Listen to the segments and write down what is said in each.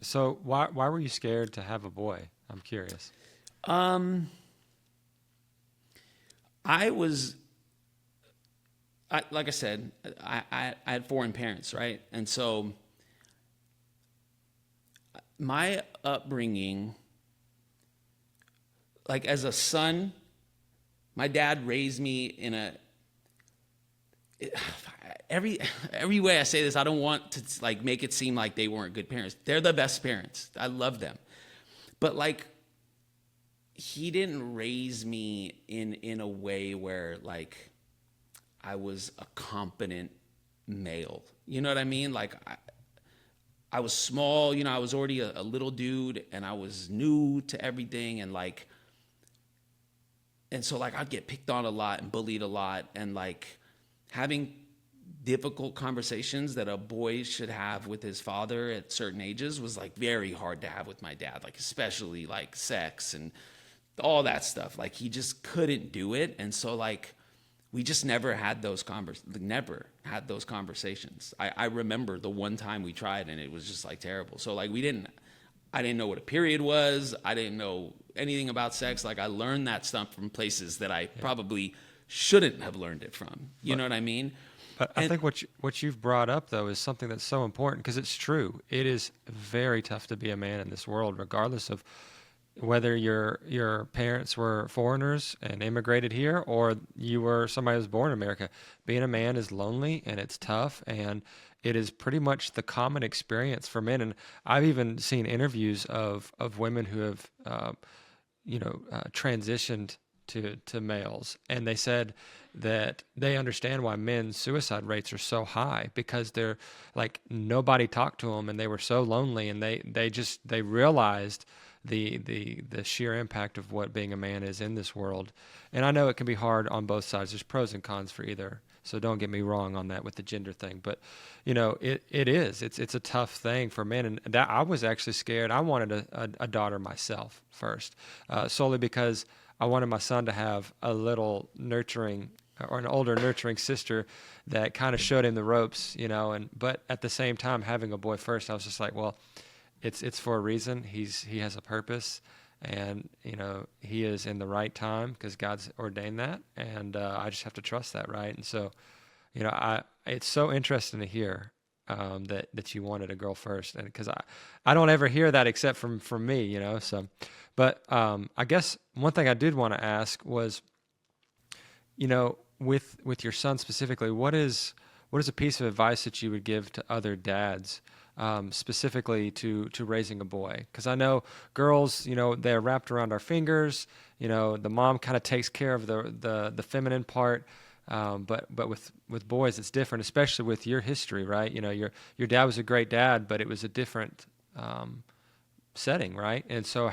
So why were you scared to have a boy? I'm curious. Um, I was, like I said, I had foreign parents, right? And so my upbringing, like as a son, my dad raised me in a every every way I say this, I don't want to like make it seem like they weren't good parents. They're the best parents. I love them. But like he didn't raise me in a way where like I was a competent male. You know what I mean? Like I was small, I was already a little dude and I was new to everything and so like I'd get picked on a lot and bullied a lot and like having difficult conversations that a boy should have with his father at certain ages was like very hard to have with my dad, like especially like sex and all that stuff. Like he just couldn't do it. And so like we just never had those conversations. I remember the one time we tried and it was just like terrible. So like I didn't know what a period was. I didn't know anything about sex. Like I learned that stuff from places that I Yeah. probably shouldn't have learned it from. You But know what I mean? but I And think what you've brought up though is something that's so important because it's true. It is very tough to be a man in this world, regardless of whether your parents were foreigners and immigrated here or you were somebody who was born in America. Being a man is lonely and it's tough and it is pretty much the common experience for men. And I've even seen interviews of women who have transitioned to males, and they said that they understand why men's suicide rates are so high because they're like nobody talked to them, and they were so lonely, and they realized the sheer impact of what being a man is in this world. And I know it can be hard on both sides. There's pros and cons for either. So don't get me wrong on that with the gender thing, but it is. It's a tough thing for men, and that I was actually scared. I wanted a daughter myself first, solely because I wanted my son to have a little nurturing or an older nurturing sister that kind of showed him the ropes, and but at the same time having a boy first, I was just like, well, it's for a reason. He has a purpose, and he is in the right time because God's ordained that, and I just have to trust that, right? And so, I it's so interesting to hear that you wanted a girl first, and because I don't ever hear that except from me, So, but I guess one thing I did want to ask was, with your son specifically, what is a piece of advice that you would give to other dads, specifically to raising a boy? Because I know girls, they're wrapped around our fingers. The mom kind of takes care of the feminine part. But with boys, it's different, especially with your history, right? Your dad was a great dad, but it was a different setting, right? And so,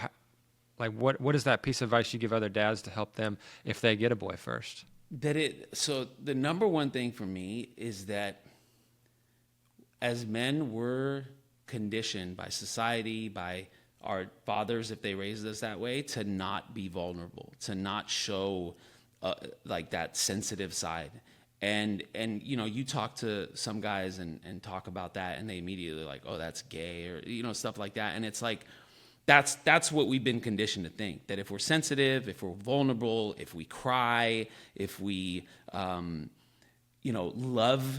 like, what is that piece of advice you give other dads to help them if they get a boy first? so the number one thing for me is that as men, we're conditioned by society, by our fathers, if they raised us that way, to not be vulnerable, to not show like that sensitive side. And you talk to some guys and talk about that, and they immediately like, oh, that's gay, or stuff like that. And it's like that's what we've been conditioned to think, that if we're sensitive, if we're vulnerable, if we cry, if we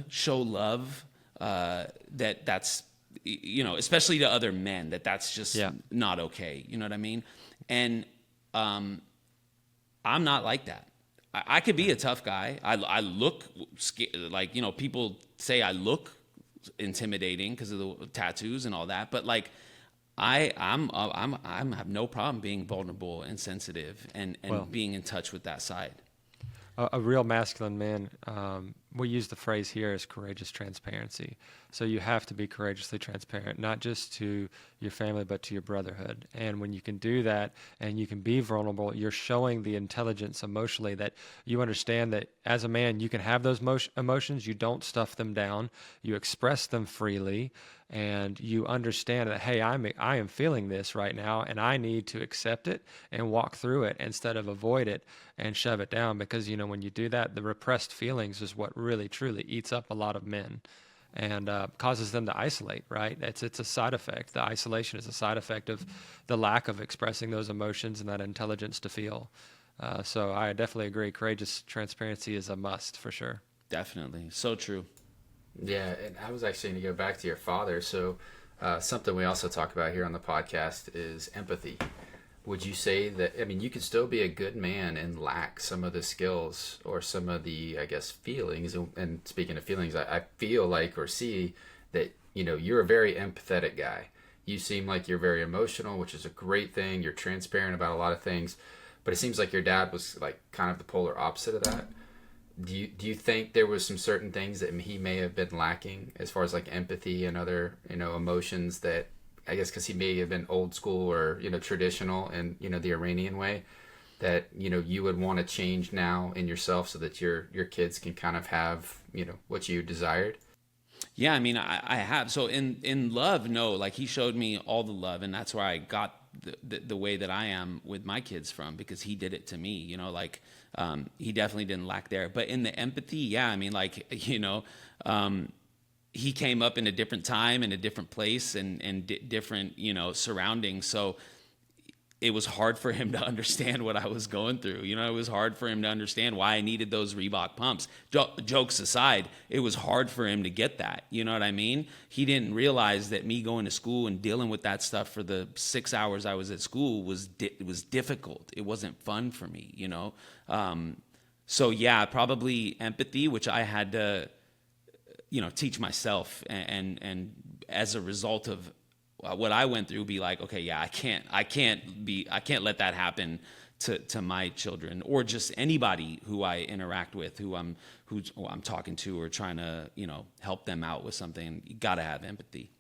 show love, that's especially to other men, that's just Yeah. not okay. You know what I mean? And I'm not like that. I could be a tough guy. I look like people say I look intimidating because of the tattoos and all that. But like I'm have no problem being vulnerable and sensitive Well, and being in touch with that side. a real masculine man, we use the phrase here as courageous transparency. So you have to be courageously transparent, not just to your family, but to your brotherhood. And when you can do that and you can be vulnerable, you're showing the intelligence emotionally that you understand that as a man, you can have those emotions. You don't stuff them down. You express them freely, and you understand that, hey, I am feeling this right now, and I need to accept it and walk through it instead of avoid it and shove it down. Because when you do that, the repressed feelings is what really truly eats up a lot of men. and causes them to isolate, right? It's a side effect. The isolation is a side effect of the lack of expressing those emotions and that intelligence to feel. So I definitely agree. Courageous transparency is a must for sure. Definitely. So true. Yeah, and I was actually going to go back to your father. So, something we also talk about here on the podcast is empathy. Would you say that, I mean, you can still be a good man and lack some of the skills or some of the, I guess, feelings? And speaking of feelings, I feel like or see that, you're a very empathetic guy. You seem like you're very emotional, which is a great thing. You're transparent about a lot of things. But it seems like your dad was like kind of the polar opposite of that. Do you think there was some certain things that he may have been lacking as far as like empathy and other emotions that I guess because he may have been old school or traditional and the Iranian way that you would want to change now in yourself so that your kids can kind of have what you desired? Yeah, I mean, I have. So in love, no, like he showed me all the love, and that's where I got the way that I am with my kids from, because he did it to me. Like he definitely didn't lack there. But in the empathy, yeah, I mean, like he came up in a different time, in a different place, and different surroundings. So it was hard for him to understand what I was going through. It was hard for him to understand why I needed those Reebok pumps. Jokes aside, it was hard for him to get that. You know what I mean? He didn't realize that me going to school and dealing with that stuff for the 6 hours I was at school was difficult. It wasn't fun for me, So yeah, probably empathy, which I had to, teach myself, and as a result of what I went through, be like, okay, yeah, I can't let that happen to my children or just anybody who I interact with, who I'm talking to or trying to, help them out with something. You got to have empathy.